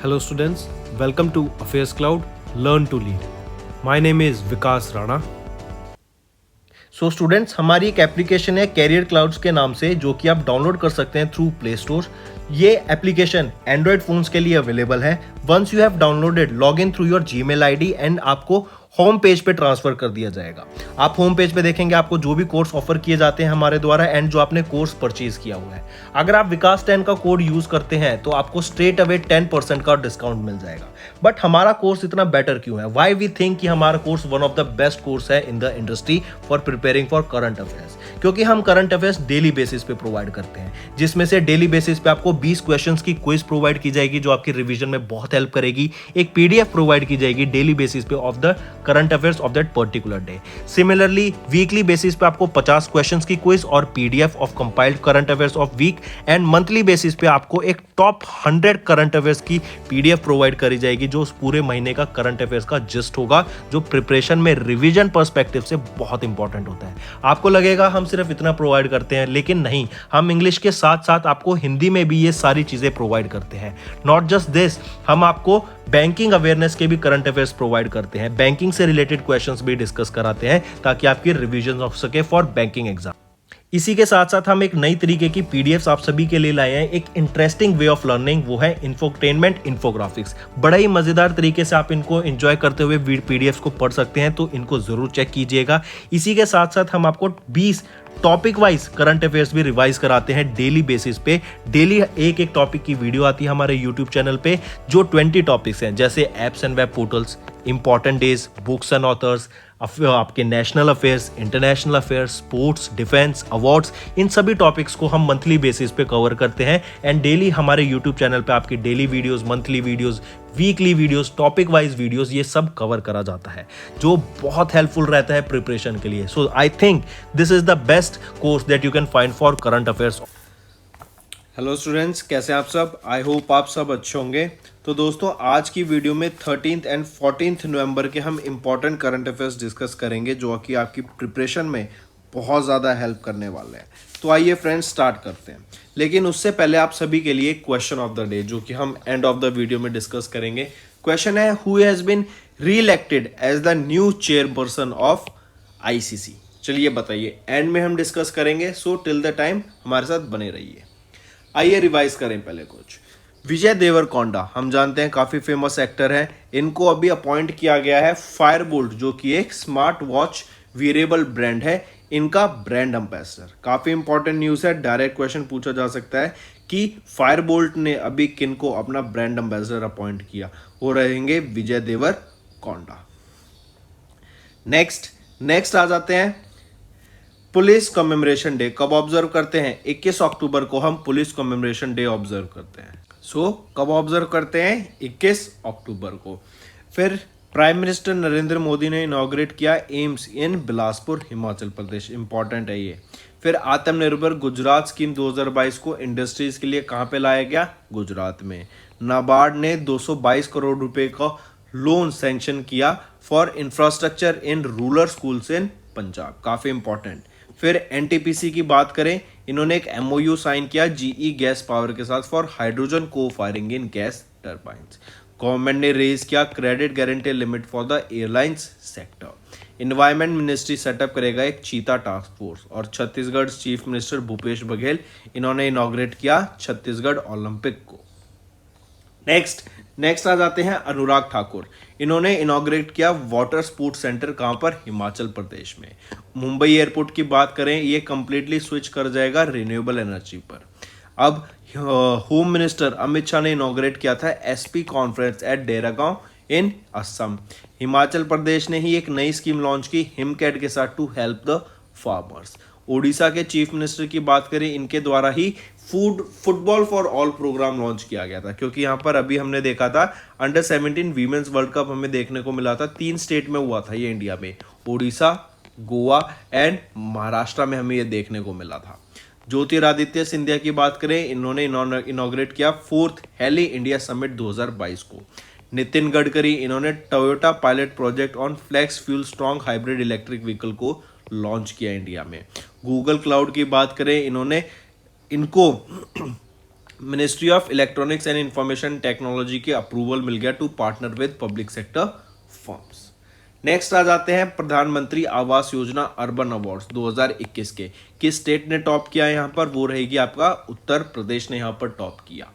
Hello students, welcome to Affairs Cloud, Learn to Lead. My name is Vikas Rana. So students, हमारी एक application है career clouds के नाम से, जो कि आप डाउनलोड कर सकते हैं थ्रू प्ले स्टोर। ये एप्लीकेशन एंड्रॉयड फोन्स के लिए अवेलेबल है। Once you have downloaded, log in through your Gmail ID and आपको होम पेज पे ट्रांसफर कर दिया जाएगा। आप होम पेज पे देखेंगे आपको जो भी कोर्स ऑफर किए जाते हैं हमारे द्वारा एंड जो आपने कोर्स परचेज किया हुआ है। अगर आप विकास 10 का कोड यूज करते हैं तो आपको स्ट्रेट अवे 10% का डिस्काउंट मिल जाएगा। बट हमारा कोर्स इतना बेटर क्यों है? वाई वी थिंक कि हमारा course one of the best course है in the industry for preparing for current affairs, क्योंकि हम करंट अफेयर्स डेली बेसिस पे प्रोवाइड करते हैं, जिसमें से डेली बेसिस पे आपको 20 क्वेश्चंस की क्विज प्रोवाइड की जाएगी जो आपकी रिवीजन में बहुत हेल्प करेगी। एक पीडीएफ प्रोवाइड की जाएगी डेली बेसिस पे of the current affairs of that particular day. Similarly weekly basis पे आपको 50 क्वेश्चंस की क्विज और PDF of compiled current affairs of week, and monthly basis पे आपको एक टॉप 100 करंट अफेयर्स की पीडीएफ प्रोवाइड करी जाएगी जो उस पूरे महीने का करंट अफेयर्स का जिस्ट होगा, जो प्रिपरेशन में रिवीजन पर्सपेक्टिव से बहुत इंपॉर्टेंट होता है। आपको लगेगा हम सिर्फ इतना प्रोवाइड करते हैं, लेकिन नहीं, हम इंग्लिश के साथ साथ आपको हिंदी में भी ये सारी चीजें प्रोवाइड करते हैं। नॉट जस्ट दिस, हम आपको बैंकिंग अवेयरनेस के भी करंट अफेयर्स प्रोवाइड करते हैं, बैंकिंग से रिलेटेड क्वेश्चंस भी डिस्कस कराते हैं ताकि आपकी रिवीजन हो सके फॉर बैंकिंग एग्जाम। इसी के साथ साथ हम एक नई तरीके की पीडीएफ्स आप सभी के लिए लाए हैं, एक इंटरेस्टिंग वे ऑफ लर्निंग, वो है इंफोटेनमेंट इन्फोग्राफिक्स। बड़ा ही मजेदार तरीके से आप इनको एंजॉय करते हुए पीडीएफ्स को पढ़ सकते हैं, तो इनको जरूर चेक कीजिएगा। इसी के साथ साथ हम आपको 20 टॉपिक वाइज करंट अफेयर्स भी रिवाइज कराते हैं डेली बेसिस पे। डेली एक एक टॉपिक की वीडियो आती है हमारे यूट्यूब चैनल पे, जो 20 टॉपिक्स हैं, जैसे apps and web portals, important days, books and authors, आपके national affairs, international affairs, sports, defence, awards, इन सभी टॉपिक्स को हम मंथली बेसिस पे कवर करते हैं। एंड डेली हमारे यूट्यूब चैनल पे आपकी daily videos, monthly videos, weekly videos, topic wise videos, ये सब कवर करा जाता है, जो बहुत हेल्पफुल रहता है प्रिपरेशन के लिए। So I think this is the best course that you can find for current affairs. Hello students, कैसे आप सब? आई होप आप सब अच्छे होंगे। तो दोस्तों, आज की वीडियो में 13 एंड 14 नवंबर के हम इंपॉर्टेंट करंट अफेयर्स डिस्कस करेंगे, जो कि आपकी प्रिपरेशन में बहुत ज़्यादा हेल्प करने वाले हैं। तो आइए फ्रेंड्स, स्टार्ट करते हैं। लेकिन उससे पहले आप सभी के लिए क्वेश्चन ऑफ द डे, जो कि हम एंड ऑफ द वीडियो में डिस्कस करेंगे। क्वेश्चन है, who has been re elected as the new chairperson of ICC? चलिए बताइए, एंड में हम डिस्कस करेंगे, सो टिल द टाइम हमारे साथ बने रहिए। आइए रिवाइज करें पहले कुछ। विजय देवरकोंडा, हम जानते हैं काफ़ी फेमस एक्टर हैं, इनको अभी अपॉइंट किया गया है फायरबोल्ट, जो कि एक स्मार्ट वॉच वेरिएबल ब्रांड है, इनका ब्रांड एम्बेसडर। काफ़ी इंपॉर्टेंट न्यूज़ है, डायरेक्ट क्वेश्चन पूछा जा सकता है कि फायरबोल्ट ने अभी किनको अपना ब्रांड एम्बेसडर अपॉइंट किया। वो रहेंगे विजय देवरकोंडा। नेक्स्ट आ जाते हैं, पुलिस कमेमोरेशन डे कब ऑब्जर्व करते हैं? 21 अक्टूबर को हम पुलिस कमेमोरेशन डे ऑब्जर्व करते हैं। सो कब ऑब्जर्व करते हैं? 21 अक्टूबर को। फिर प्राइम मिनिस्टर नरेंद्र मोदी ने इनॉग्रेट किया एम्स इन बिलासपुर, हिमाचल प्रदेश। इंपॉर्टेंट है ये। फिर आत्मनिर्भर गुजरात स्कीम 2022 को इंडस्ट्रीज के लिए कहाँ पे लाया गया? गुजरात में। नाबार्ड ने 222 करोड़ रुपए का लोन सैंक्शन किया for infrastructure in rural schools in Punjab. काफ़ी इंपॉर्टेंट। फिर एनटीपीसी की बात करें, इन्होंने एक एमओयू साइन किया जीई गैस पावर के साथ फॉर हाइड्रोजन को फायरिंग इन गैस टर्बाइंस। गवर्नमेंट ने रेज किया credit guarantee limit for the airlines sector. Environment ministry setup करेगा एक चीता टास्क फोर्स। और छत्तीसगढ़ चीफ मिनिस्टर भूपेश बघेल, इन्होंने इनॉग्रेट किया छत्तीसगढ़ ओलंपिक को। नेक्स्ट आ जाते हैं अनुराग ठाकुर, इन्होंने इनॉग्रेट किया वाटर स्पोर्ट्स सेंटर, कहां पर? हिमाचल प्रदेश में। मुंबई एयरपोर्ट की बात करें, ये कंप्लीटली स्विच कर जाएगा रिन्यूएबल एनर्जी पर। अब होम मिनिस्टर अमित शाह ने इनॉग्रेट किया था एसपी कॉन्फ्रेंस एट डेरागांव इन असम। हिमाचल प्रदेश ने ही एक नई स्कीम लॉन्च की हिमकैट के साथ to help the farmers. Odisha के चीफ मिनिस्टर की बात करें, इनके द्वारा ही football for all programme launch किया गया था, क्योंकि यहाँ पर अभी हमने देखा था अंडर 17 वीमेंस वर्ल्ड कप हमें देखने को मिला था। 3 स्टेट में हुआ था ये इंडिया में, ओडिशा, गोवा एंड महाराष्ट्र में हमें ये देखने को मिला था। ज्योतिरादित्य सिंधिया की बात करें, इन्होंने इनॉग्रेट किया 4th हेली इंडिया समिट 2022 को। नितिन गडकरी, इन्होंने Toyota pilot project on flex fuel strong hybrid electric vehicle को लॉन्च किया इंडिया में। गूगल क्लाउड की बात करें, इनको ministry of electronics and information technology के अप्रूवल मिल गया to partner with public sector firms. Next आ जाते हैं प्रधानमंत्री आवास योजना अर्बन अवार्ड्स 2021 के। किस स्टेट ने टॉप किया यहाँ पर, वो रहेगी आपका उत्तर प्रदेश ने यहाँ पर टॉप किया।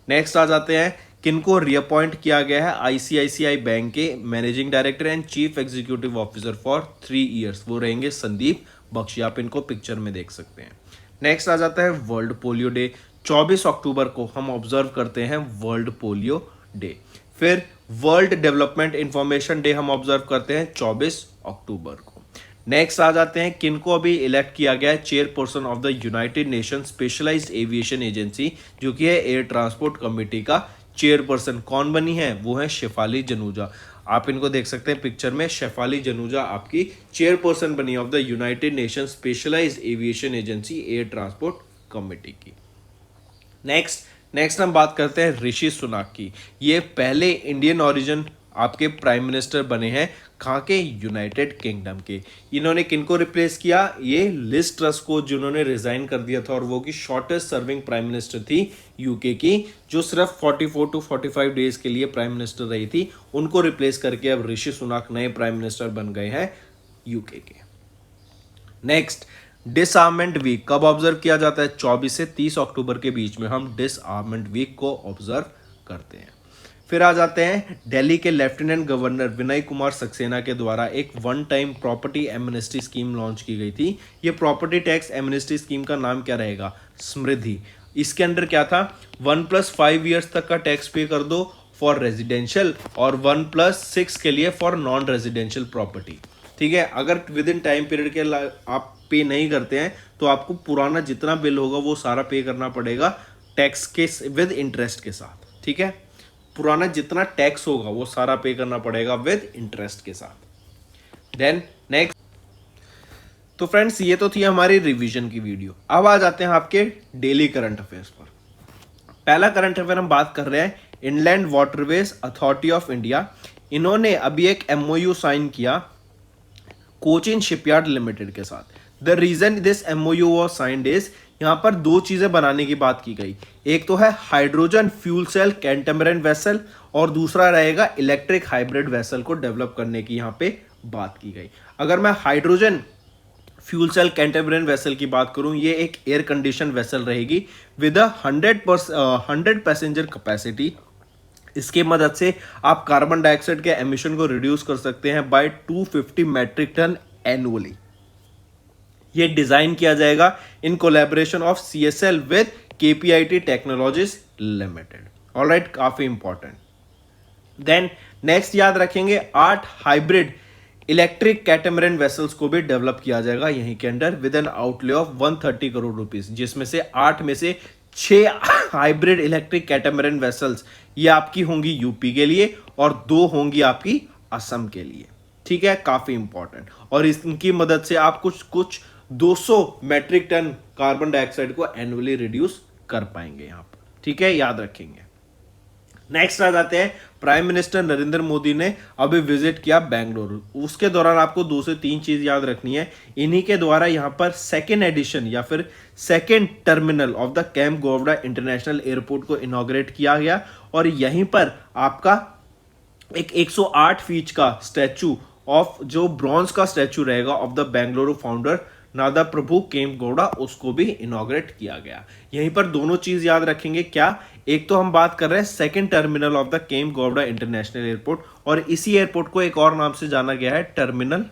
नेक्स्ट आ जाते हैं किनको रीअपॉइंट किया गया है आईसीआईसीआई बैंक के managing director and chief executive officer for 3 years, वो रहेंगे संदीप बख्शी। आप इनको पिक्चर में देख सकते हैं। नेक्स्ट आ जाता है वर्ल्ड पोलियो डे। 24 अक्टूबर को हम ऑब्जर्व करते हैं वर्ल्ड पोलियो डे। फिर वर्ल्ड डेवलपमेंट इंफॉर्मेशन डे हम ऑब्जर्व करते हैं 24 अक्टूबर को। नेक्स्ट आ जाते हैं किनको अभी इलेक्ट किया गया है chairperson of the United Nation specialized aviation agency, जो कि है एयर ट्रांसपोर्ट कमेटी का चेयरपर्सन। कौन बनी है, वो है शेफाली जसूजा। आप इनको देख सकते हैं पिक्चर में, शेफाली जसूजा आपकी चेयरपर्सन बनी of the United Nation specialized aviation agency air transport committee की। नेक्स्ट हम बात करते हैं ऋषि सुनाक की। ये पहले इंडियन ओरिजिन आपके प्राइम मिनिस्टर बने हैं, कहाँ के, यूनाइटेड किंगडम के। इन्होंने किनको रिप्लेस किया, ये लिज ट्रस को, जिन्होंने रिजाइन कर दिया था और वो की शॉर्टेस्ट सर्विंग प्राइम मिनिस्टर थी यूके की, जो सिर्फ 44 to 45 डेज के लिए प्राइम मिनिस्टर रही थी। उनको रिप्लेस करके अब ऋषि सुनाक नए प्राइम मिनिस्टर बन गए हैं यूके के। नेक्स्ट डिसआर्मेंट वीक कब ऑब्जर्व किया जाता है, 24 से 30 अक्टूबर के बीच में हम डिसआर्मेंट वीक को ऑब्जर्व करते हैं। फिर आ जाते हैं दिल्ली के लेफ्टिनेंट गवर्नर विनय कुमार सक्सेना के द्वारा एक one time property amnesty scheme launch की गई थी। ये प्रॉपर्टी टैक्स एमनेस्टी स्कीम का नाम क्या रहेगा, समृद्धि। इसके अंदर क्या था, 1+5 ईयर्स तक का टैक्स पे कर दो फॉर रेजिडेंशियल और 1+6 के लिए फॉर नॉन रेजिडेंशियल प्रॉपर्टी। ठीक है, अगर विद इन टाइम पीरियड के आप पे नहीं करते हैं तो आपको पुराना जितना बिल होगा वो सारा पे करना पड़ेगा टैक्स के विद इंटरेस्ट के साथ। ठीक है, पुराना जितना टैक्स होगा वो सारा पे करना पड़ेगा विद इंटरेस्ट के साथ। देन नेक्स्ट, तो फ्रेंड्स ये तो थी हमारी रिवीजन की वीडियो। अब आ जाते हैं आपके डेली करंट अफेयर्स पर। पहला करंट अफेयर हम बात कर रहे हैं inland waterways authority of India. इन्होंने अभी एक MOU साइन किया कोचिन शिपयार्ड लिमिटेड के साथ। The reason this MOU was signed is, यहाँ पर दो चीजें बनाने की बात की गई। एक तो है हाइड्रोजन फ्यूल सेल कैंटमरन वेसल और दूसरा रहेगा इलेक्ट्रिक हाइब्रिड वेसल को डेवलप करने की यहाँ पे बात की गई। अगर मैं हाइड्रोजन फ्यूल सेल कैंटमरन वेसल की बात करूं, ये एक एयर कंडीशन वेसल रहेगी विद 100 पैसेंजर कैपेसिटी। इसके मदद से आप कार्बन डाइऑक्साइड के एमिशन को रिड्यूस कर सकते हैं बाय 250 मेट्रिक टन एनुअली। ये डिजाइन किया जाएगा in collaboration of CSL with KPIT technologies limited. Alright, काफी इंपॉर्टेंट। देन नेक्स्ट याद रखेंगे 8 हाइब्रिड इलेक्ट्रिक कैटमरन वेसल्स को भी डेवलप किया जाएगा यहीं के under with N outlay of 130 crore rupees, जिसमें से 8 में से 6 हाइब्रिड इलेक्ट्रिक कैटमरन वेसल्स ये आपकी होंगी यूपी के लिए और 2 होंगी आपकी असम के लिए। ठीक है, काफी इंपॉर्टेंट। और इनकी मदद से आप कुछ 200 मेट्रिक टन कार्बन डाइऑक्साइड को एनुअली रिड्यूस कर पाएंगे यहां पर। ठीक है, याद रखेंगे। नेक्स्ट आ जाते हैं प्राइम मिनिस्टर नरेंद्र मोदी ने अभी विजिट किया बेंगलुरु। उसके दौरान आपको 2 से 3 चीज याद रखनी है। इन्हीं के द्वारा यहां पर सेकेंड एडिशन या फिर second terminal of the Kempegowda international airport को इनॉग्रेट किया गया और यहीं पर आपका एक 108 फीट का स्टैचू ऑफ, जो ब्रॉन्ज का स्टैचू रहेगा of the Bengaluru founder Nada Prabhu केम्प-गौड़ा, उसको भी इनॉग्रेट किया गया। यहीं पर दोनों चीज याद रखेंगे। क्या, एक तो हम बात कर रहे हैं second terminal of the Kempegowda international airport और इसी एयरपोर्ट को एक और नाम से जाना गया है टर्मिनल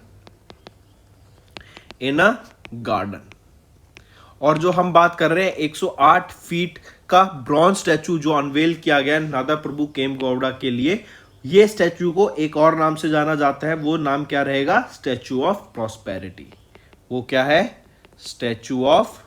इन अ गार्डन। और जो हम बात कर रहे हैं 108 फीट का ब्रॉन्ज स्टैचू जो अनवेल किया गया है नादा प्रभु केम्प-गौड़ा के लिए, ये स्टैचू को एक और नाम से जाना जाता है। वो नाम क्या रहेगा, स्टैचू ऑफ प्रॉस्पेरिटी। वो क्या है, स्टैचू ऑफ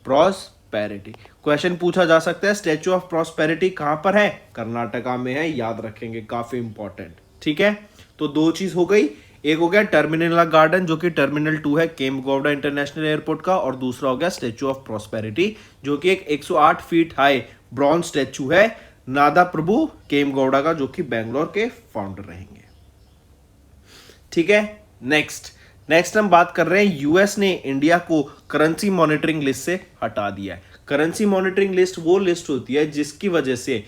प्रॉस्पेरिटी। क्वेश्चन पूछा जा सकता है स्टैचू ऑफ प्रॉस्पेरिटी कहां पर है, कर्नाटका में है, याद रखेंगे, काफी इंपॉर्टेंट। ठीक है, तो 2 चीज हो गई। एक हो गया टर्मिनल गार्डन जो कि टर्मिनल 2 है केम्प-गौड़ा इंटरनेशनल एयरपोर्ट का, और दूसरा हो गया स्टैचू ऑफ प्रॉस्पेरिटी जो कि एक 108 फीट हाई ब्रॉन्ज स्टैचू है नादा प्रभु केम्प-गौड़ा का, जो कि बेंगलोर के फाउंडर रहेंगे। ठीक है, नेक्स्ट हम बात कर रहे हैं यूएस ने इंडिया को करेंसी मॉनिटरिंग लिस्ट से हटा दिया है। करेंसी मॉनिटरिंग लिस्ट वो लिस्ट होती है जिसकी वजह से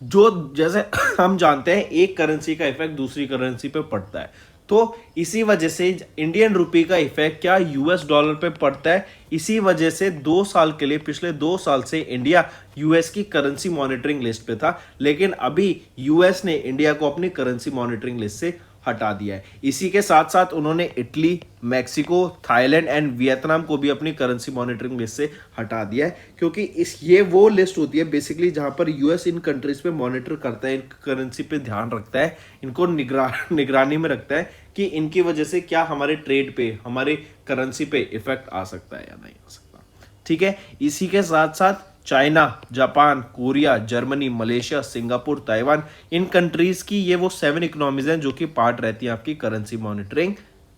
जो जैसे हम जानते हैं एक करेंसी का इफेक्ट दूसरी करेंसी पे पड़ता है, तो इसी वजह से इंडियन रुपी का इफेक्ट क्या यूएस डॉलर पे पड़ता है। इसी वजह से 2 साल के लिए, पिछले 2 साल से इंडिया यूएस की करेंसी मॉनिटरिंग लिस्ट पे था, लेकिन अभी यूएस ने इंडिया को अपनी करेंसी मॉनिटरिंग लिस्ट से हटा दिया है। इसी के साथ साथ उन्होंने Italy, Mexico, Thailand and Vietnam को भी अपनी करेंसी मॉनिटरिंग लिस्ट से हटा दिया है, क्योंकि ये वो लिस्ट होती है बेसिकली जहां पर यूएस इन कंट्रीज पे मॉनिटर करता है, इन करेंसी पे ध्यान रखता है, इनको निगरानी में रखता है कि इनकी वजह से क्या हमारे ट्रेड पे, हमारे करेंसी पे इफेक्ट आ सकता है या नहीं आ सकता। ठीक है, इसी के साथ साथ China, Japan, Korea, Germany, Malaysia, Singapore, Taiwan, इन कंट्रीज की ये वो 7 इकोनॉमीज हैं जो कि पार्ट रहती हैं आपकी करेंसी मॉनिटरिंग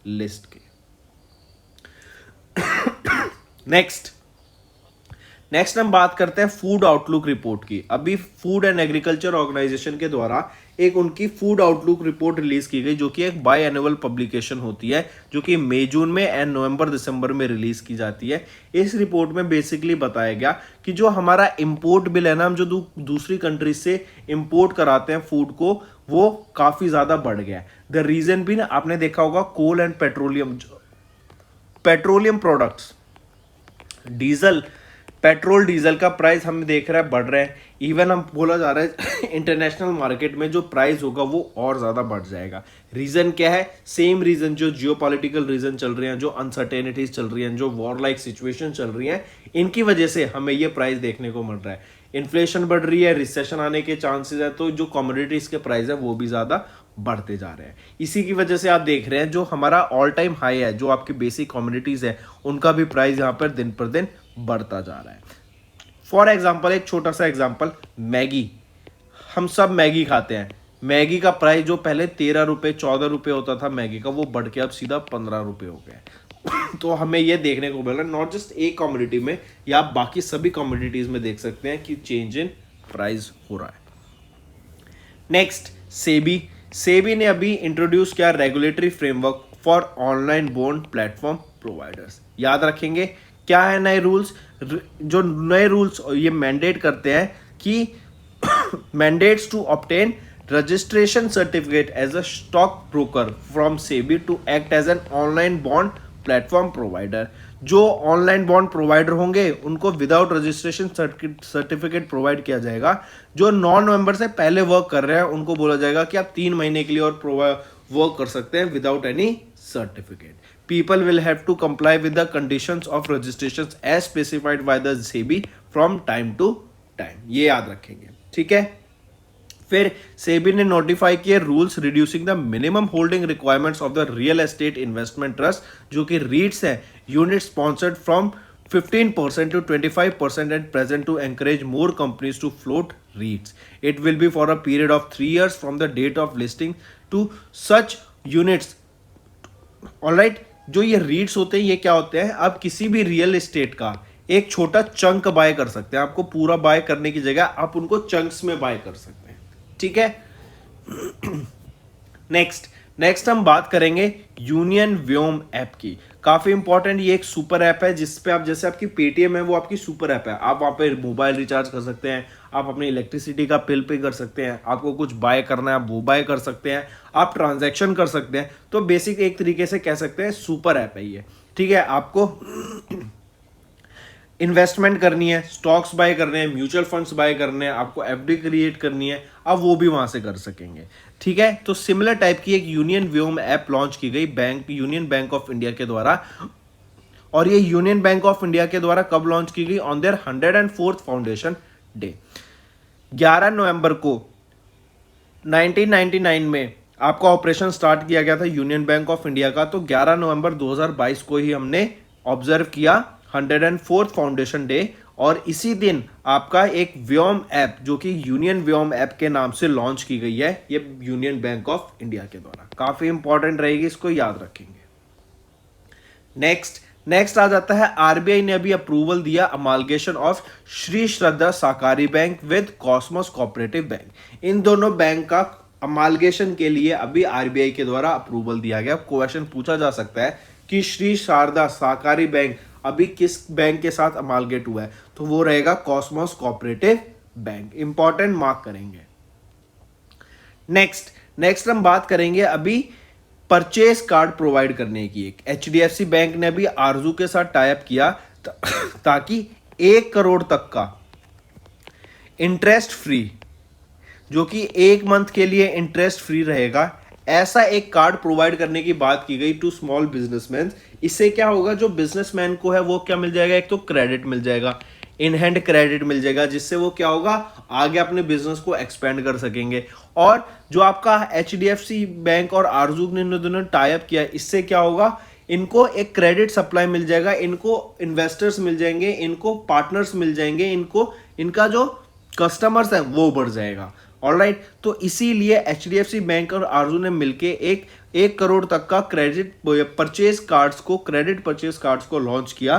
लिस्ट के। नेक्स्ट हम बात करते हैं फूड आउटलुक रिपोर्ट की। अभी फूड एंड एग्रीकल्चर ऑर्गेनाइजेशन के द्वारा एक उनकी फूड आउटलुक रिपोर्ट रिलीज की गई, जो कि एक बाय एनुअल पब्लिकेशन होती है, जो कि मई जून में एंड नवंबर दिसंबर में रिलीज की जाती है। इस रिपोर्ट में बेसिकली बताया गया कि जो हमारा इंपोर्ट बिल है ना, हम जो दूसरी कंट्री से इंपोर्ट कराते हैं फूड को, वो काफी ज्यादा बढ़ गया है। द रीजन भी ना, आपने देखा होगा coal and petroleum products, petrol diesel का प्राइस हम देख रहे हैं बढ़ रहे हैं। इवन हम बोला जा रहा है इंटरनेशनल मार्केट में जो प्राइस होगा वो और ज्यादा बढ़ जाएगा। रीजन क्या है? सेम रीजन जो जियोपॉलिटिकल रीजन चल रहे हैं, जो अनसर्टेनिटीज चल रही हैं, जो वॉर लाइक सिचुएशन चल रही है, इनकी वजह से हमें ये प्राइस देखने को मिल रहा है। इन्फ्लेशन बढ़ रही है, रिसेशन आने के चांसेस है, तो जो कमोडिटीज के प्राइस है वो भी ज्यादा बढ़ते जा रहे हैं। इसी की वजह से आप देख रहे हैं जो हमारा ऑल टाइम हाई है, जो आपकी बेसिक कमोडिटीज है, उनका भी प्राइस यहाँ पर दिन पर दिन बढ़ता जा रहा है। फॉर एग्जाम्पल, एक छोटा सा एग्जाम्पल, मैगी। हम सब मैगी खाते हैं। मैगी का प्राइस जो पहले 13 रुपये 14 रुपये होता था मैगी का, वो बढ़ के अब सीधा 15 रुपये हो गया। तो हमें ये देखने को मिल रहा है, नॉट जस्ट एक कमोडिटी में, या आप बाकी सभी कमोडिटीज में देख सकते हैं कि चेंज इन प्राइस हो रहा है। नेक्स्ट, सेबी ने अभी इंट्रोड्यूस किया regulatory framework for online bond platform providers. याद रखेंगे क्या है नए रूल्स? जो नए रूल्स ये मैंडेट करते हैं कि mandates to obtain registration certificate as a stock broker from SEBI to act as an online bond platform provider. जो ऑनलाइन बॉन्ड प्रोवाइडर होंगे उनको विदाउट रजिस्ट्रेशन सर्टिफिकेट प्रोवाइड किया जाएगा। जो नॉन-मेंबर से पहले वर्क कर रहे हैं उनको बोला जाएगा कि आप 3 महीने के लिए और वर्क कर सकते हैं without any certificate. People will have to comply with the conditions of registrations as specified by the SEBI from time to time। ये याद रखेंगे, ठीक है। फिर सेबी ने नोटिफाई किए rules reducing the minimum holding requirements of the real estate investment trust, जो कि रीट्स है, unit sponsored from 15% to 25% at present to encourage more companies to float REITs. It will be for a period of 3 years from the date of listing to such units। Alright, जो ये रीट्स होते हैं ये क्या होते हैं? आप किसी भी रियल एस्टेट का एक छोटा चंक बाय कर सकते हैं। आपको पूरा बाय करने की जगह आप उनको चंक्स में बाय कर सकते हैं, ठीक है। नेक्स्ट हम बात करेंगे यूनियन व्योम ऐप की। काफी इंपॉर्टेंट, ये एक सुपर ऐप है जिसपे आप, जैसे आपकी पेटीएम है वो आपकी सुपर ऐप है। आप वहां पे मोबाइल रिचार्ज कर सकते हैं, आप अपनी इलेक्ट्रिसिटी का बिल पे कर सकते हैं, आपको कुछ बाय करना है आप वो बाय कर सकते हैं, आप ट्रांजैक्शन कर सकते हैं। तो बेसिक एक तरीके से कह सकते हैं सुपर ऐप है ये, ठीक है। आपको इन्वेस्टमेंट करनी है, स्टॉक्स बाय करने हैं, म्यूचुअल फंड्स बाय करने हैं, आपको एफडी क्रिएट करनी है, आप वो भी वहां से कर सकेंगे, ठीक है। तो सिमिलर टाइप की एक यूनियन व्योम ऐप लॉन्च की गई यूनियन बैंक ऑफ इंडिया के द्वारा। और ये यूनियन बैंक ऑफ इंडिया के द्वारा कब लॉन्च की गई? On their 104th foundation day. 11 नवंबर को 1999 में आपका ऑपरेशन स्टार्ट किया गया था यूनियन बैंक ऑफ इंडिया का। तो 11 नवंबर 2022 को ही हमने ऑब्जर्व किया 104th फाउंडेशन डे। और इसी दिन आपका एक व्योम ऐप, जो कि यूनियन व्योम ऐप के नाम से लॉन्च की गई है, ये यूनियन बैंक ऑफ इंडिया के द्वारा। काफी इंपॉर्टेंट रहेगी, इसको याद रखेंगे। नेक्स्ट आ जाता है, आरबीआई ने अभी अप्रूवल दिया अमालगेशन of Shri Shraddha Sahakari bank with Cosmos cooperative bank. इन दोनों बैंक का अमालगेशन के लिए अभी आरबीआई के द्वारा अप्रूवल दिया गया। क्वेश्चन पूछा जा सकता है कि श्री शारदा सहकारी बैंक अभी किस बैंक के साथ अमालगेट हुआ है, तो वो रहेगा Cosmos cooperative bank. Important, mark करेंगे। नेक्स्ट हम बात करेंगे अभी परचेस कार्ड प्रोवाइड करने की। एक एचडीएफसी बैंक ने अभी आरजू के साथ टाई अप किया ताकि 1 करोड़ तक का इंटरेस्ट फ्री, जो कि 1 मंथ के लिए इंटरेस्ट फ्री रहेगा, ऐसा एक कार्ड प्रोवाइड करने की बात की गई टू स्मॉल बिजनेसमैन। इससे क्या होगा, जो बिजनेसमैन को है वो क्या मिल जाएगा, एक तो क्रेडिट मिल जाएगा, इन हैंड क्रेडिट मिल जाएगा, जिससे वो क्या होगा, आगे अपने बिजनेस को एक्सपेंड कर सकेंगे। और जो आपका एचडीएफसी बैंक और आरजू ने दोनों टाई अप किया, इससे क्या होगा, इनको एक क्रेडिट सप्लाई मिल जाएगा, इनको इन्वेस्टर्स मिल जाएंगे, इनको पार्टनर्स मिल जाएंगे, इनको इनका जो कस्टमर्स है वो बढ़ जाएगा। ऑलराइट, तो इसीलिए एचडीएफसी बैंक और आरजू ने मिलके एक करोड़ तक का क्रेडिट परचेज कार्ड्स को लॉन्च किया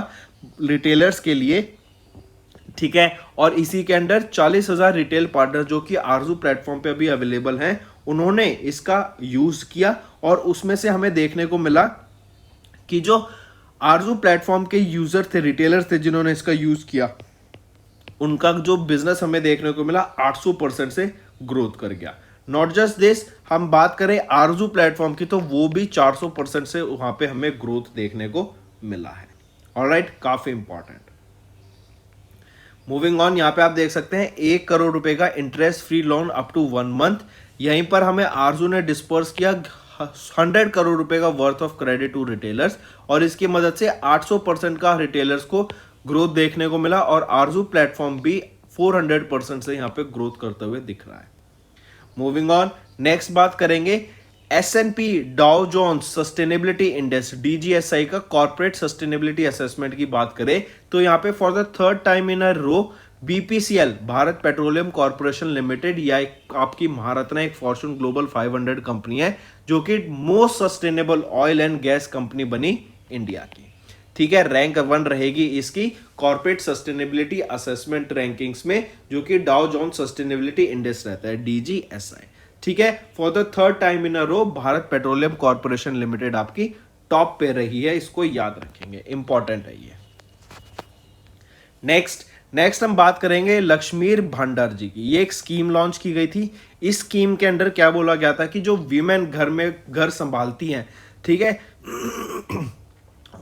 रिटेलर्स के लिए, ठीक है। और इसी के अंडर 40,000 रिटेल पार्टनर जो कि आरजू प्लेटफॉर्म पे अभी अवेलेबल हैं, उन्होंने इसका यूज किया। और उसमें से हमें देखने को मिला कि जो आरजू प्लेटफॉर्म के यूजर थे, रिटेलर्स थे जिन्होंने इसका यूज किया, उनका जो बिजनेस हमें देखने को मिला 800% से ग्रोथ कर गया। नॉट जस्ट दिस, हम बात करें आरजू प्लेटफॉर्म की, तो वो भी 400% से वहां पे हमें ग्रोथ देखने को मिला है। ऑलराइट, काफी इंपॉर्टेंट। मूविंग ऑन, यहां पे आप देख सकते हैं 1 करोड़ रुपए का interest free loan up to 1 month. यहीं पर हमें आरजू ने डिस्पर्स किया 100 करोड़ रुपए का worth of credit to retailers, और इसकी मदद से 800% का रिटेलर्स को ग्रोथ देखने को मिला। और आरजू प्लेटफॉर्म भी 400% से यहां पे ग्रोथ करते हुए दिख रहा है। मूविंग ऑन, नेक्स्ट बात करेंगे S&P Dow Jones sustainability index DJSI का कॉर्पोरेट सस्टेनेबिलिटी असेसमेंट की बात करें, तो यहां पे for the 3rd time in a row BPCL Bharat petroleum corporation limited, या आपकी महारत्ना एक फॉर्च्यून ग्लोबल 500 कंपनी है जो कि most sustainable oil and gas company बनी इंडिया की, ठीक है। रैंक 1 रहेगी इसकी कॉर्पोरेट सस्टेनेबिलिटी असेसमेंट रैंकिंग्स में, जो कि डाउ जोन्स सस्टेनेबिलिटी इंडेक्स रहता है DJSI, ठीक है। For the 3rd time in a row Bharat petroleum corporation limited आपकी टॉप पे रही है, इसको याद रखेंगे, इंपॉर्टेंट है ये। नेक्स्ट हम बात करेंगे लक्ष्मीर भंडार जी की। ये एक स्कीम लॉन्च की गई थी। इस स्कीम के अंडर क्या बोला गया था कि जो वीमेन घर संभालती हैं, ठीक है,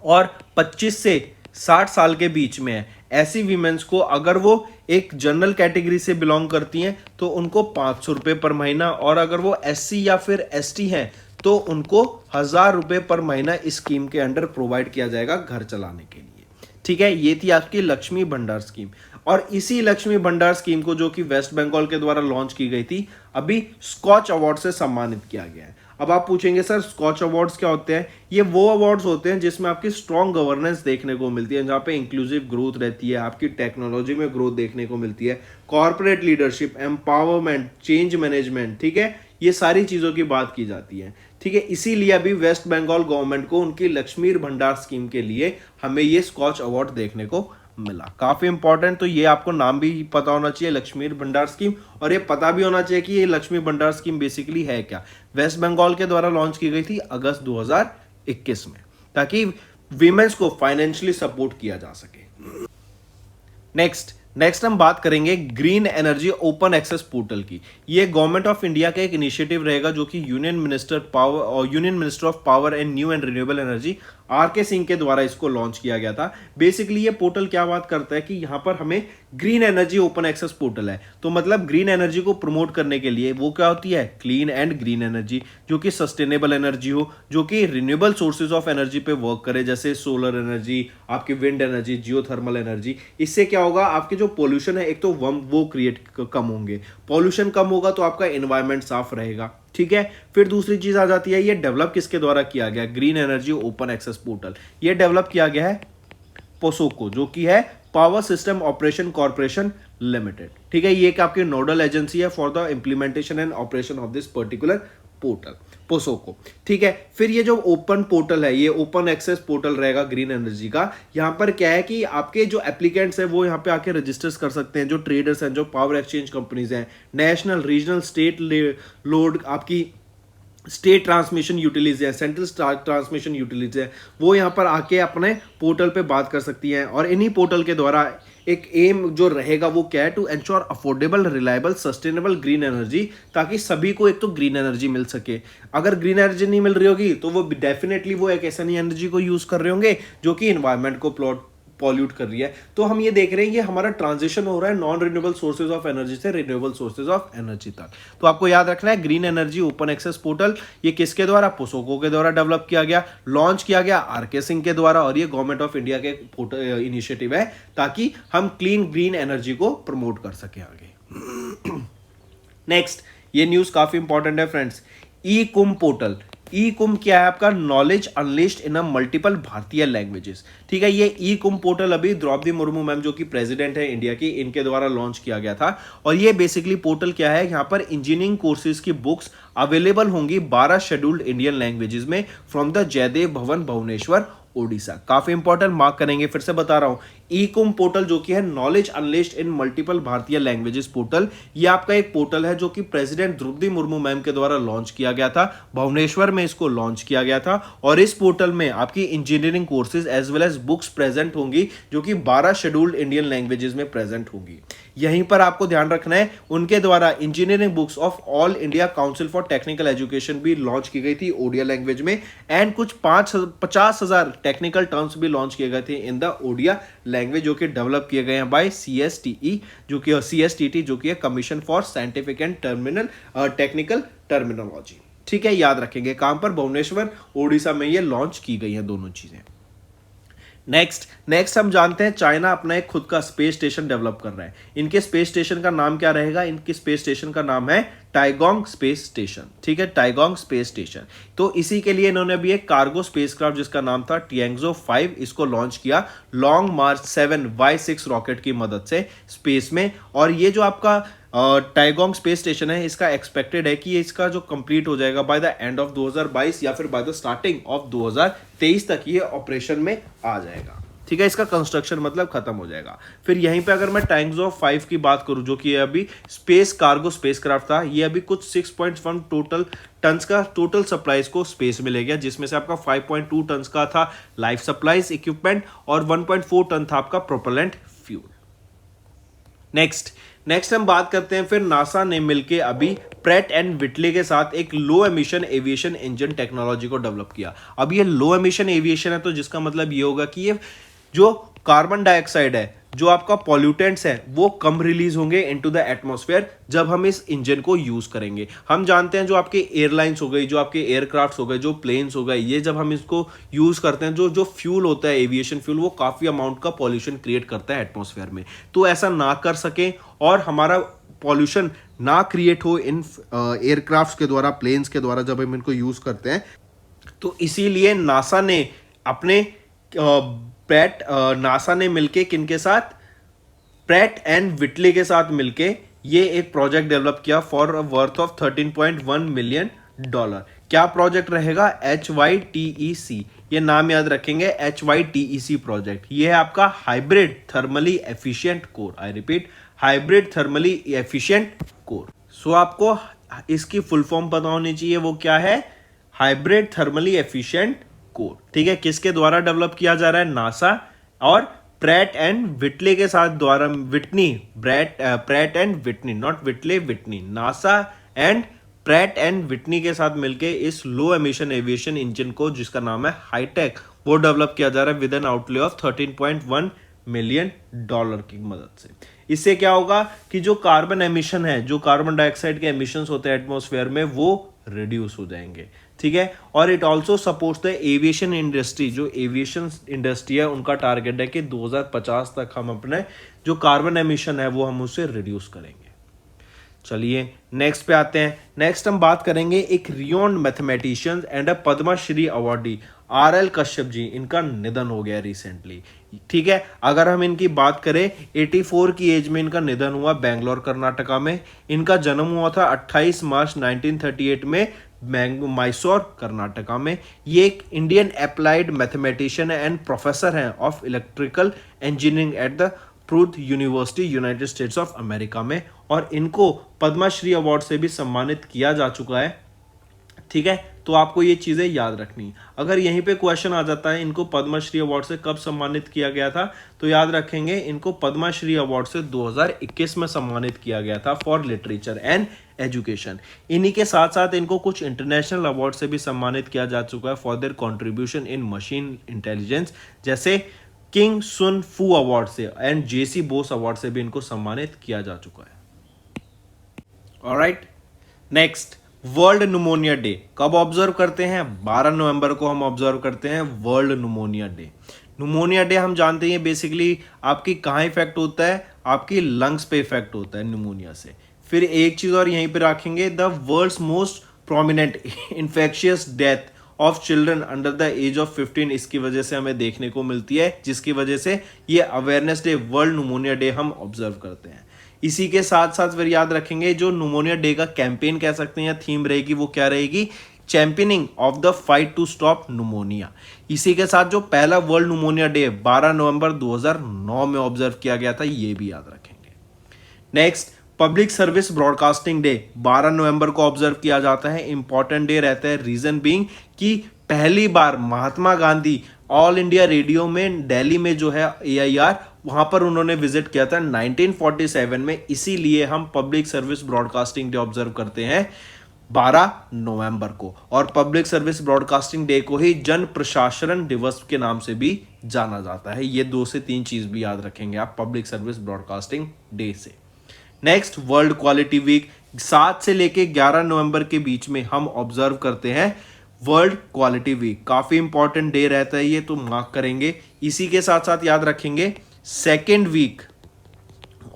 और 25 से 60 साल के बीच में है, ऐसी वीमेन्स को अगर वो एक जनरल कैटेगरी से बिलोंग करती हैं तो उनको 500 रुपए पर महीना, और अगर वो SC या फिर ST हैं तो उनको 1000 रुपए पर महीना इस स्कीम के अंडर प्रोवाइड किया जाएगा घर चलाने के लिए, ठीक है। ये थी आपकी लक्ष्मी भंडार स्कीम। और इसी लक्ष्मी भंडार स्कीम को, जो कि वेस्ट बंगाल के द्वारा लॉन्च की गई थी, अभी स्कॉच अवार्ड से सम्मानित किया गया है। अब आप पूछेंगे सर स्कॉच अवार्ड्स क्या होते हैं? ये वो अवार्ड्स होते हैं जिसमें आपकी स्ट्रॉन्ग गवर्नेंस देखने को मिलती है, जहाँ पे इंक्लूसिव ग्रोथ रहती है, आपकी टेक्नोलॉजी में ग्रोथ देखने को मिलती है, corporate leadership, empowerment, change management, ठीक है, ये सारी चीजों की बात की जाती है, ठीक है। इसीलिए अभी वेस्ट बंगाल गवर्नमेंट को उनकी लक्ष्मीर भंडार स्कीम के लिए हमें ये स्कॉच अवार्ड देखने को मिला। काफी इंपॉर्टेंट, तो ये आपको नाम भी पता होना चाहिए लक्ष्मीर भंडार स्कीम, और ये पता भी होना चाहिए कि ये लक्ष्मी भंडार स्कीम बेसिकली है क्या। वेस्ट बंगाल के द्वारा लॉन्च की गई थी अगस्त 2021 में, ताकि वीमेंस को फाइनेंशियली सपोर्ट किया जा सके। नेक्स्ट हम बात करेंगे green energy open access portal की। ये गवर्नमेंट ऑफ इंडिया का एक इनिशिएटिव रहेगा, जो कि union minister of power and new and renewable energy RK Singh के द्वारा इसको लॉन्च किया गया था। बेसिकली ये पोर्टल क्या बात करता है कि यहाँ पर हमें green energy open access portal है, तो मतलब ग्रीन एनर्जी को प्रमोट करने के लिए वो क्या होती है, क्लीन एंड ग्रीन एनर्जी, जो कि सस्टेनेबल एनर्जी हो, जो कि रिन्यूएबल सोर्सेज ऑफ एनर्जी पे वर्क करे, जैसे सोलर एनर्जी, आपकी विंड एनर्जी, जियोथर्मल एनर्जी। इससे क्या होगा, आपके जो पोल्यूशन है एक तो वो क्रिएट कम होंगे, पॉल्यूशन कम होगा तो आपका एनवायरमेंट साफ रहेगा, ठीक है। फिर दूसरी चीज आ जाती है, ये डेवलप किसके द्वारा किया गया, green energy open access portal, ये डेवलप किया गया है पोसोको, जो कि है power system operation corporation limited, ठीक है। ये एक आपकी नोडल एजेंसी है for the implementation and operation of this particular portal, POSOCO, ठीक है। फिर ये जो ओपन पोर्टल है, ये ओपन एक्सेस पोर्टल रहेगा ग्रीन एनर्जी का। यहां पर क्या है कि आपके जो एप्लीकेंट्स हैं वो यहां पे आके रजिस्टर्स कर सकते हैं, जो ट्रेडर्स हैं, जो पावर एक्सचेंज कंपनीज हैं, नेशनल, रीजनल, स्टेट लोड आपकी स्टेट ट्रांसमिशन यूटिलिटीज है, सेंट्रल ट्रांसमिशन यूटिलिटीज है, वो यहाँ पर आके अपने पोर्टल पे बात कर सकती हैं। और इन्हीं पोर्टल के द्वारा एक एम जो रहेगा वो क्या है, to ensure affordable, reliable, sustainable green energy, ताकि सभी को एक तो ग्रीन एनर्जी मिल सके। अगर ग्रीन एनर्जी नहीं मिल रही होगी तो वो डेफिनेटली वो एक ऐसा नहीं एनर्जी को यूज कर रहे होंगे जो कि इन्वायरमेंट को पॉल्यूट कर रही है। तो हम ये देख रहे हैं ये हमारा ट्रांजिशन हो रहा है non renewable sources of energy से रिन्यूएबल सोर्सेज ऑफ एनर्जी तक। तो आपको याद रखना है green energy open access portal ये किसके द्वारा, पोसोको के द्वारा डेवलप किया गया, लॉन्च किया गया आरके सिंह के द्वारा, और ये गवर्नमेंट ऑफ इंडिया के इनिशिएटिव है ताकि हम क्लीन ग्रीन एनर्जी को प्रमोट कर सके आगे। नेक्स्ट, ये न्यूज काफी इंपॉर्टेंट है फ्रेंड्स, ई कुंभ पोर्टल। ई कुंभ क्या है आपका, नॉलेज अनलिस्ड इन अ मल्टीपल भारतीय लैंग्वेजेस। ठीक है, ये ई कुंभ पोर्टल अभी द्रौपदी मुर्मू मैम जो कि प्रेसिडेंट है इंडिया की, इनके द्वारा लॉन्च किया गया था। और ये बेसिकली पोर्टल क्या है, यहाँ पर इंजीनियरिंग कोर्सेज की बुक्स अवेलेबल होंगी 12 शेड्यूल्ड इंडियन लैंग्वेजेस में फ्रॉम द जयदेव भवन भुवनेश्वर ओडिशा। काफी इंपॉर्टेंट, मार्क करेंगे, फिर से बता रहा हूं, ई कुंभ पोर्टल जो कि है नॉलेज अनलिस्ड इन मल्टीपल भारतीय लैंग्वेजेस पोर्टल, ये आपका एक पोर्टल है जो कि प्रेसिडेंट द्रौपदी मुर्मू मैम के द्वारा लॉन्च किया गया था, भुवनेश्वर में इसको लॉन्च किया गया था। और इस पोर्टल में आपकी engineering courses as well as books present होंगी जो कि 12 शेड्यूल्ड इंडियन लैंग्वेजेस में प्रेजेंट होंगी। यहीं पर आपको ध्यान रखना है उनके द्वारा engineering books of All India council for technical education भी लॉन्च की गई थी ओडिया लैंग्वेज में, एंड कुछ 50,000 टेक्निकल टर्म्स भी लॉन्च किए गए थे इन द ओडिया लैंग्वेज जो कि डेवलप किए गए हैं बाय CSTE जो कि CSTT जो कि है commission for scientific and technical terminology. ठीक है, याद रखेंगे काम पर, भुवनेश्वर ओडिशा में ये लॉन्च की गई हैं दोनों चीजें। नेक्स्ट हम जानते हैं चाइना अपना एक खुद का स्पेस स्टेशन डेवलप कर रहा है। इनके स्पेस स्टेशन का नाम क्या रहेगा, इनके स्पेस स्टेशन का नाम है टाइगोंग स्पेस स्टेशन। ठीक है, टाइगोंग स्पेस स्टेशन। तो इसी के लिए इन्होंने भी एक कार्गो स्पेसक्राफ्ट जिसका नाम था टिएंगजो 5 इसको लॉन्च किया लॉन्ग मार्च 7 Y6 रॉकेट की मदद से स्पेस में। और ये जो आपका टाइगोंग स्पेस स्टेशन है इसका एक्सपेक्टेड है कि ये इसका जो कंप्लीट हो जाएगा बाय द एंड ऑफ 2022 या फिर बाय द स्टार्टिंग ऑफ 2023 तक ये ऑपरेशन में आ जाएगा। ठीक है, इसका कंस्ट्रक्शन मतलब खत्म हो जाएगा। फिर यहीं पे अगर मैं टाइगोंग 5 की बात करूं जो कि अभी स्पेस कार्गो स्पेसक्राफ्ट था, ये अभी कुछ 6.1 टोटल टन्स का टोटल सप्लाईज को स्पेस में ले गया, जिसमें से आपका 5.2 टन्स का था लाइफ सप्लाईज इक्विपमेंट और 1.4 टन था आपका प्रोपेलेंट फ्यूल। नेक्स्ट हम बात करते हैं फिर नासा ने मिलकर अभी प्रैट एंड विटले के साथ एक लो एमिशन एविएशन इंजन टेक्नोलॉजी को डेवलप किया। अब ये लो एमिशन एविएशन है तो जिसका मतलब ये होगा कि ये जो कार्बन डाइऑक्साइड है, जो आपका पॉल्यूटेंट्स है, वो कम रिलीज होंगे इनटू द एटमॉस्फेयर जब हम इस इंजन को यूज करेंगे। हम जानते हैं जो आपके एयरलाइंस हो गई, जो आपके एयरक्राफ्ट्स हो गए, जो प्लेन्स हो गए, ये जब हम इसको यूज करते हैं जो फ्यूल होता है एविएशन फ्यूल, वो काफी अमाउंट का पॉल्यूशन क्रिएट करता है एटमॉस्फेयर में। तो ऐसा ना कर सके और हमारा पॉल्यूशन ना क्रिएट हो इन एयरक्राफ्ट्स के द्वारा, प्लेन्स के द्वारा जब हम इनको यूज करते हैं, तो इसीलिए नासा ने अपने नासा ने मिलके किनके साथ, प्रैट एंड विटले के साथ मिलके ये एक प्रोजेक्ट डेवलप किया फॉर वर्थ ऑफ $13.1 मिलियन। क्या प्रोजेक्ट रहेगा, HYTEC, ये नाम याद रखेंगे, HYTEC प्रोजेक्ट। ये है आपका hybrid thermally efficient core. I repeat, hybrid thermally efficient core. So आपको इसकी फुल फॉर्म पता होनी चाहिए, वो क्या है, हाइब्रिड थर्मली एफिशिएंट कोर। ठीक है, किसके द्वारा डेवलप किया जा रहा है, नासा और प्रैट एंड विटले के साथ द्वारा, Pratt and Whitney, not Whitley, Whitney, NASA and Pratt and Whitney के साथ मिलके इस लो एमिशन एविएशन इंजन को जिसका नाम है हाईटेक, वो डेवलप किया जा रहा है with N outlay of $13.1 million की मदद से। इससे क्या होगा कि जो कार्बन एमिशन है, जो कार्बन डाइऑक्साइड के एमिशंस होते हैं एटमॉस्फेयर में, वो रिड्यूस हो जाएंगे। ठीक है, और it also supports the aviation industry. जो एविएशन इंडस्ट्री है उनका टारगेट है कि 2050 तक हम अपने जो कार्बन एमिशन है वो हम उसे रिड्यूस करेंगे। चलिए नेक्स्ट पे आते हैं। नेक्स्ट हम बात करेंगे एक renowned mathematician and a Padmashri awardee RL Kashyap ji, इनका निधन हो गया रिसेंटली। ठीक है, अगर हम इनकी बात करें 84 की एज में इनका निधन हुआ बेंगलोर कर्नाटका में। इनका जन्म हुआ था 28 मार्च 1938 में मैसूर कर्नाटका में। ये एक Indian applied mathematician and professor हैं of electrical engineering at the Purdue university United States of America में, और इनको पद्मश्री अवार्ड से भी सम्मानित किया जा चुका है ठीक है, तो आपको ये चीजें याद रखनी। अगर यहीं पे क्वेश्चन आ जाता है इनको पद्मश्री अवार्ड से कब सम्मानित किया गया था, तो याद रखेंगे इनको पद्मश्री अवार्ड से 2021 में सम्मानित किया गया था फॉर लिटरेचर एंड एजुकेशन। इन्हीं के साथ साथ इनको कुछ इंटरनेशनल अवार्ड से भी सम्मानित किया जा चुका है for their contribution in machine intelligence, जैसे किंग सुन फू अवार्ड से एंड जेसी बोस अवार्ड से भी इनको सम्मानित किया जा चुका है। Alright, next world pneumonia day कब ऑब्जर्व करते हैं? 12 नवंबर को हम ऑब्जर्व करते हैं world pneumonia day. Pneumonia day हम जानते हैं बेसिकली आपकी कहाँ इफेक्ट होता है, आपकी लंग्स पे इफेक्ट होता है न्यूमोनिया से। फिर एक चीज और यहीं पे रखेंगे, the world's most prominent infectious death of children under the age of 15 इसकी वजह से हमें देखने को मिलती है, जिसकी वजह से ये awareness day world pneumonia day हम ऑब्जर्व करते हैं। इसी के साथ साथ फिर याद रखेंगे जो न्यूमोनिया डे का कैंपेन कह सकते हैं या थीम रहेगी वो क्या रहेगी, championing of the fight to stop pneumonia. इसी के साथ जो पहला वर्ल्ड न्यूमोनिया डे 12 नवंबर 2009 में ऑब्जर्व किया गया था, ये भी याद रखेंगे। Next public service broadcasting day 12 नवंबर को ऑब्जर्व किया जाता है। इंपॉर्टेंट डे रहता है, रीजन बीइंग कि पहली बार Mahatma Gandhi all India radio में दिल्ली में जो है AIR वहां पर उन्होंने विजिट किया था 1947 में, इसीलिए हम public service broadcasting day observe करते हैं 12 नवंबर को। और पब्लिक सर्विस ब्रॉडकास्टिंग डे को ही जन प्रशासन दिवस के नाम से भी जाना जाता है। ये 2 से 3 चीज भी याद रखेंगे आप पब्लिक सर्विस ब्रॉडकास्टिंग डे से। नेक्स्ट वर्ल्ड क्वालिटी वीक 7 से लेके 11 नवंबर के बीच में हम ऑब्जर्व करते हैं वर्ल्ड क्वालिटी वीक। काफी इंपॉर्टेंट डे रहता है ये, तो मार्क करेंगे। इसी के साथ साथ याद रखेंगे सेकेंड वीक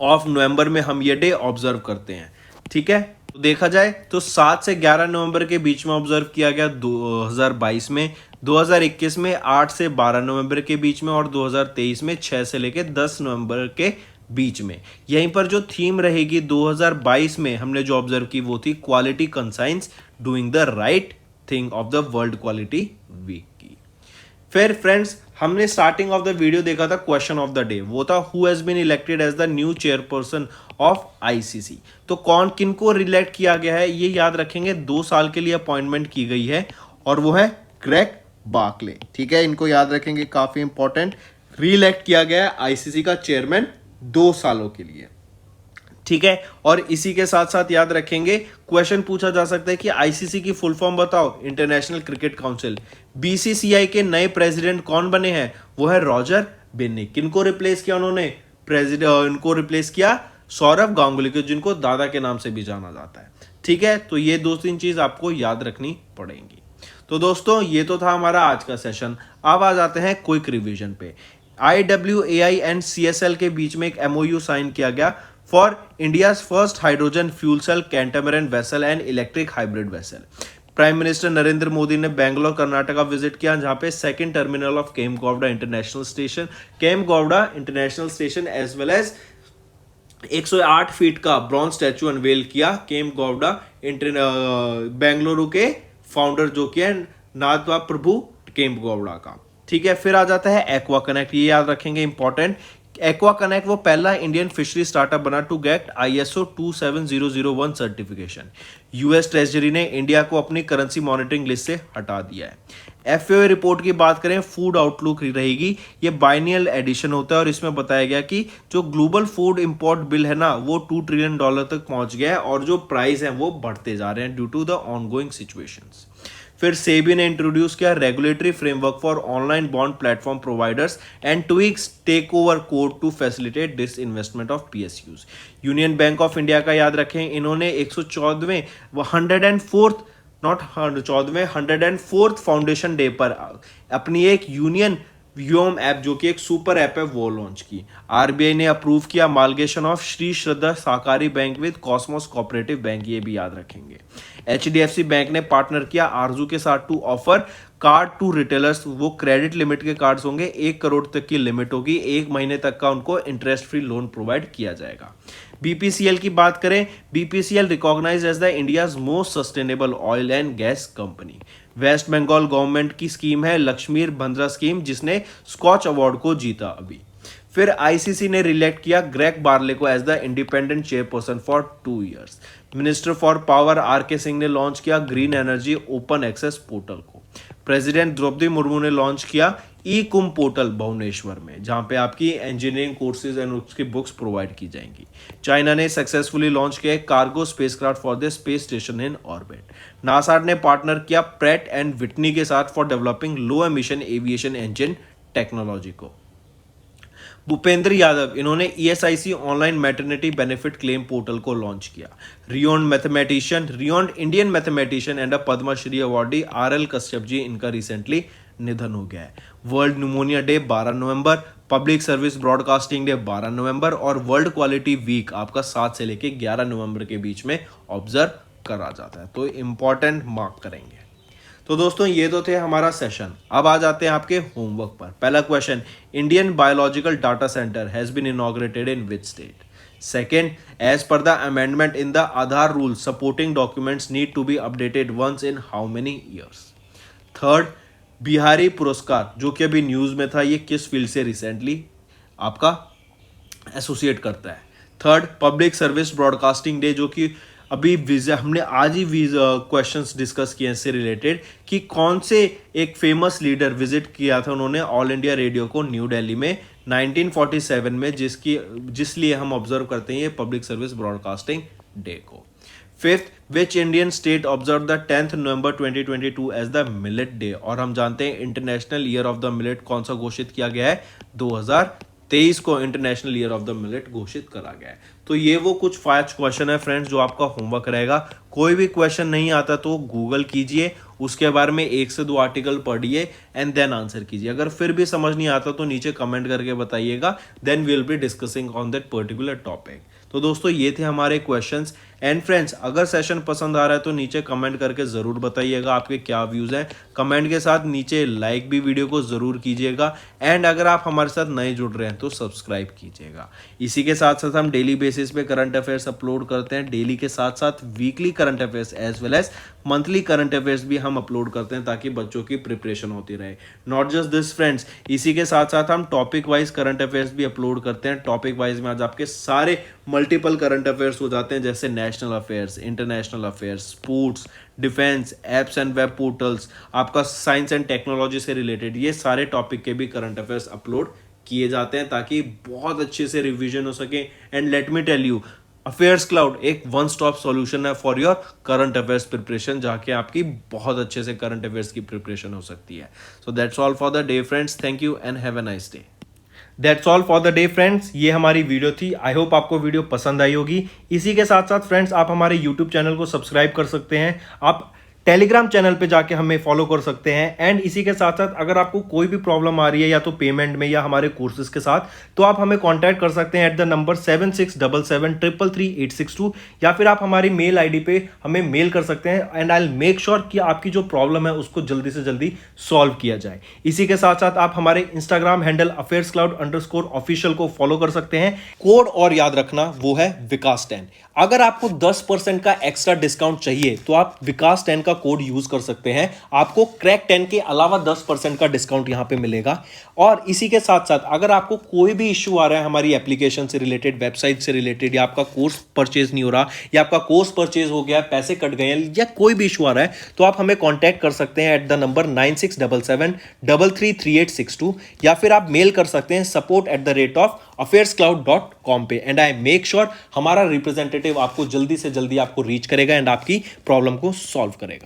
ऑफ नवंबर में हम ये डे ऑब्जर्व करते हैं। ठीक है, तो देखा जाए तो 7 से 11 नवंबर के बीच में ऑब्जर्व किया गया 2022 में, 2021 में 8 से 12 नवंबर के बीच में, और 2023 में 6 से लेके 10 नवंबर के बीच में। यहीं पर जो थीम रहेगी 2022 में हमने जो ऑब्जर्व की वो थी quality consciousness doing the right thing of the world quality week की। फिर फ्रेंड्स हमने स्टार्टिंग ऑफ द वीडियो देखा था क्वेश्चन ऑफ द डे, वो था who has been elected as the new chairperson of ICC। तो कौन किन को रिलेक्ट किया गया है ये याद रखेंगे। 2 साल के लिए अपॉइंटमेंट की गई है और वो है ग्रेग बार्कले। ठीक है, इनको याद रखेंगे, काफी इंपॉर्टेंट। रीइलेक्ट किया गया है ICC का चेयरमैन 2 सालों के लिए। ठीक है, और इसी के साथ साथ याद रखेंगे क्वेश्चन पूछा जा सकता है कि ICC की फुल फॉर्म बताओ, इंटरनेशनल क्रिकेट काउंसिल। BCCI के नए प्रेसिडेंट कौन बने हैं, वो है रॉजर बिन्नी। किनको रिप्लेस किया उन्होंने, इनको रिप्लेस किया सौरव गांगुली को, जिनको दादा के नाम से भी जाना जाता है। ठीक है, तो ये 2-3 चीज आपको याद रखनी पड़ेंगी। तो दोस्तों ये तो था हमारा आज का सेशन। अब आ जाते हैं क्विक रिवीजन पे। IWAI एंड CSL के बीच में एक MOU साइन किया गया for India's first hydrogen fuel cell catamaran vessel and electric hybrid vessel. Prime minister Narendra Modi ने बेंगलोर कर्नाटका विजिट किया, जहां पे second terminal of Kempegowda international station as well as 108 feet का ब्रॉन्ज स्टैचू अनवेल किया केम्प गौड़ा बेंगलुरु के founder जो कि है नाथवा प्रभु केम्प गौड़ा का। ठीक है, फिर आ जाता है एक्वा कनेक्ट। ये याद रखेंगे इंपॉर्टेंट। एक्वा कनेक्ट वो पहला इंडियन फिशरी स्टार्टअप बना to get ISO 27001 certification. US treasury ने इंडिया को अपनी करेंसी मॉनिटरिंग लिस्ट से हटा दिया है। FAO रिपोर्ट की बात करें, फूड आउटलुक रहेगी, ये बाइनियल एडिशन होता है और इसमें बताया गया कि जो ग्लोबल फूड इंपोर्ट बिल है ना वो $2 ट्रिलियन तक पहुंच गया है और जो प्राइस है वो बढ़ते जा रहे हैं due to the ongoing situations. फिर सेबी ने इंट्रोड्यूस किया regulatory framework for online bond platform providers and tweaks take over code to facilitate this investment of PSUs। Union bank of India का याद रखें, इन्होंने 114वें 104th फाउंडेशन डे पर अपनी एक यूनियन व्योम ऐप जो कि एक सुपर ऐप है वो लॉन्च की। RBI ने अप्रूव किया मालगेशन of Shri Shraddha Sahakari bank with Cosmos cooperative bank, ये भी याद रखेंगे। HDFC बैंक ने पार्टनर किया आरजू के साथ to offer card to retailers. वो क्रेडिट लिमिट के कार्ड्स होंगे, 1 करोड़ तक की लिमिट होगी, 1 महीने तक का उनको इंटरेस्ट फ्री लोन प्रोवाइड किया जाएगा। BPCL की बात करें, BPCL recognized as the India's most sustainable oil and gas company. West Bengal government की स्कीम है लक्ष्मीर भंद्रा स्कीम, जिसने स्कॉच अवार्ड को जीता अभी। फिर आईसीसी ने रिलेक्ट किया ग्रेग बार्ले को as the independent chairperson for 2 years. Minister for power R K Singh ने लॉन्च किया green energy open access portal को। प्रेसिडेंट द्रौपदी मुर्मू ने लॉन्च किया ई कुंभ पोर्टल भुवनेश्वर में, जहां पे आपकी इंजीनियरिंग कोर्सेज एंड उसकी बुक्स प्रोवाइड की जाएंगी। चाइना ने सक्सेसफुली लॉन्च किया cargo spacecraft for the space station in orbit. NASA ने पार्टनर किया प्रैट एंड विटनी के साथ for developing low emission aviation engine technology को। भूपेंद्र यादव इन्होंने ESIC online maternity benefit claim portal को लॉन्च किया। Renowned Indian mathematician and a Padmashri awardee RL Kashyap ji इनका recently निधन हो गया है। वर्ल्ड न्यूमोनिया डे 12 नवंबर, पब्लिक सर्विस ब्रॉडकास्टिंग डे 12 नवंबर और वर्ल्ड क्वालिटी वीक आपका 7 से लेके 11 नवंबर के बीच में ऑब्जर्व करा जाता है, तो इंपॉर्टेंट मार्क करेंगे। तो दोस्तों ये तो थे हमारा सेशन। अब आ जाते हैं आपके होमवर्क पर। पहला question, Indian biological data center has been inaugurated in which state? Second, as per the amendment in the Aadhaar rule supporting documents need to be updated once in how many years? Third, Bihari Puraskar जो कि अभी news में था, ये किस field से recently आपका associate करता है? Third, public service broadcasting day जो कि अभी हमने आज ही क्वेश्चंस डिस्कस किए इससे रिलेटेड कि कौन से एक फेमस लीडर विजिट किया था उन्होंने ऑल इंडिया रेडियो को न्यू दिल्ली में 1947 में, जिसलिए हम ऑब्जर्व करते हैं ये पब्लिक सर्विस ब्रॉडकास्टिंग डे को। Fifth, which Indian state observe the 10th November 2022 as the millet day? और हम जानते हैं international year of the millet कौन सा घोषित किया गया है? 2023 को international year of the millet घोषित करा गया है। तो ये वो कुछ 5 क्वेश्चन है फ्रेंड्स जो आपका होमवर्क रहेगा। कोई भी क्वेश्चन नहीं आता तो गूगल कीजिए, उसके बारे में 1 से 2 आर्टिकल पढ़िए एंड देन आंसर कीजिए। अगर फिर भी समझ नहीं आता तो नीचे कमेंट करके बताइएगा, then we will be discussing on that particular topic. तो दोस्तों ये थे हमारे क्वेश्चंस। एंड फ्रेंड्स अगर सेशन पसंद आ रहा है तो नीचे कमेंट करके ज़रूर बताइएगा आपके क्या व्यूज़ हैं। कमेंट के साथ नीचे लाइक भी वीडियो को ज़रूर कीजिएगा एंड अगर आप हमारे साथ नए जुड़ रहे हैं तो सब्सक्राइब कीजिएगा। इसी के साथ साथ हम डेली बेसिस पे करंट अफेयर्स अपलोड करते हैं। डेली के साथ साथ weekly current affairs as well as monthly current affairs भी हम अपलोड करते हैं ताकि बच्चों की प्रिपरेशन होती रहे। नॉट जस्ट दिस फ्रेंड्स, इसी के साथ साथ हम टॉपिक वाइज करंट अफेयर्स भी अपलोड करते हैं। टॉपिक वाइज में आज आपके सारे मल्टीपल करंट अफेयर्स हो जाते हैं, जैसे national affairs, international affairs, sports, defence, apps and web portals, आपका साइंस एंड टेक्नोलॉजी से रिलेटेड ये सारे टॉपिक के भी करंट अफेयर्स अपलोड किए जाते हैं ताकि बहुत अच्छे से रिवीजन हो सके। And let me tell you, affairs cloud एक वन स्टॉप सॉल्यूशन है for your current affairs preparation, जाके आपकी बहुत अच्छे से करंट अफेयर्स की प्रिपरेशन हो सकती है। So that's all for the day friends, thank you and have a nice day. That's all for the day friends, ये हमारी वीडियो थी। आई होप आपको वीडियो पसंद आई होगी। इसी के साथ साथ फ्रेंड्स आप हमारे यूट्यूब चैनल को सब्सक्राइब कर सकते हैं, आप टेलीग्राम चैनल पे जाके हमें फॉलो कर सकते हैं। एंड इसी के साथ साथ अगर आपको कोई भी प्रॉब्लम आ रही है या तो पेमेंट में या हमारे कोर्सेज के साथ, तो आप हमें कांटेक्ट कर सकते हैं एट द नंबर 7677333862 या फिर आप हमारी मेल आईडी पे हमें मेल कर सकते हैं and I will make sure कि आपकी जो प्रॉब्लम है उसको जल्दी से जल्दी सॉल्व किया जाए। इसी के साथ साथ आप हमारे इंस्टाग्राम हैंडल affairscloud_official को फॉलो कर सकते हैं। कोड और याद रखना वो है विकास 10। अगर आपको 10% का एक्स्ट्रा डिस्काउंट चाहिए तो आप विकास 10 का कोड यूज कर सकते हैं, आपको क्रैक 10 के अलावा 10% का डिस्काउंट यहां पे मिलेगा। और इसी के साथ साथ अगर आपको कोई भी इश्यू आ रहा है हमारी एप्लीकेशन से रिलेटेड, वेबसाइट से रिलेटेड, या आपका कोर्स परचेज नहीं हो रहा, या आपका कोर्स परचेज हो गया, पैसे कट गए हैं, या कोई भी इश्यू आ रहा है, तो आप हमें कॉन्टैक्ट कर सकते हैं एट द नंबर 9677333862 या फिर आप मेल कर सकते हैं support@affairscloud.com पे। एंड आई मेक श्योर हमारा रिप्रेजेंटेटिव आपको जल्दी से जल्दी आपको रीच करेगा एंड आपकी प्रॉब्लम को सॉल्व करेगा।